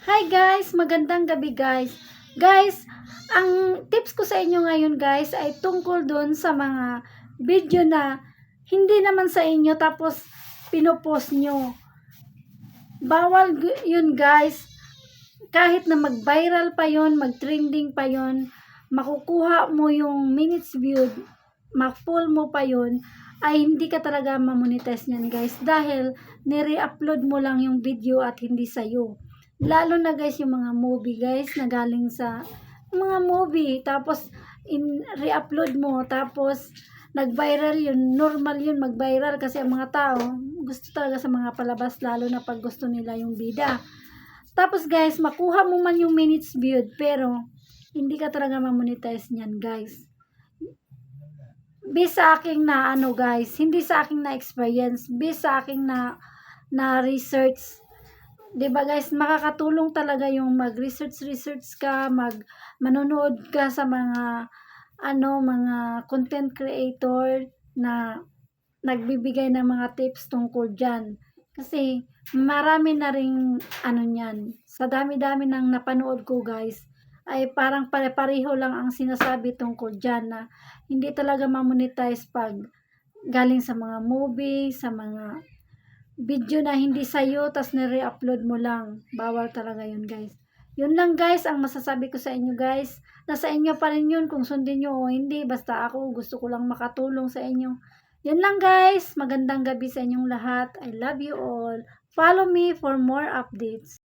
Hi guys, magandang gabi guys. Guys, ang tips ko sa inyo ngayon guys ay tungkol doon sa mga video na hindi naman sa inyo tapos pinopost nyo. Bawal yun guys. Kahit na mag-viral pa yun, mag-trending pa yun, makukuha mo yung minutes viewed, ma-full mo pa yun, ay hindi ka talaga mamonetize niyan guys. Dahil nire-upload mo lang yung video at hindi sa'yo. Lalo na guys yung mga movie guys na galing sa mga movie. Tapos re-upload mo. Tapos nag-viral yun. Normal yun mag-viral kasi ang mga tao gusto talaga sa mga palabas. Lalo na pag gusto nila yung bida. Tapos guys, makuha mo man yung minutes viewed pero hindi ka talaga mamonetize niyan guys. Based sa aking na ano guys, hindi sa aking na experience, based sa aking na research. 'Di ba guys, makakatulong talaga yung mag-research ka, manonood ka sa mga mga content creator na nagbibigay ng mga tips tungkol diyan. Kasi marami na ring niyan. Sa dami-dami ng napanood ko guys, ay parang pare-pareho lang ang sinasabi tungkol diyan na hindi talaga ma-monetize pag galing sa mga movie, sa mga video na hindi sa'yo, tas nire-upload mo lang. Bawal talaga yun guys. Yun lang guys, ang masasabi ko sa inyo guys. Nasa inyo pa rin yun kung sundin nyo o hindi. Basta ako, gusto ko lang makatulong sa inyo. Yun lang guys. Magandang gabi sa inyong lahat. I love you all. Follow me for more updates.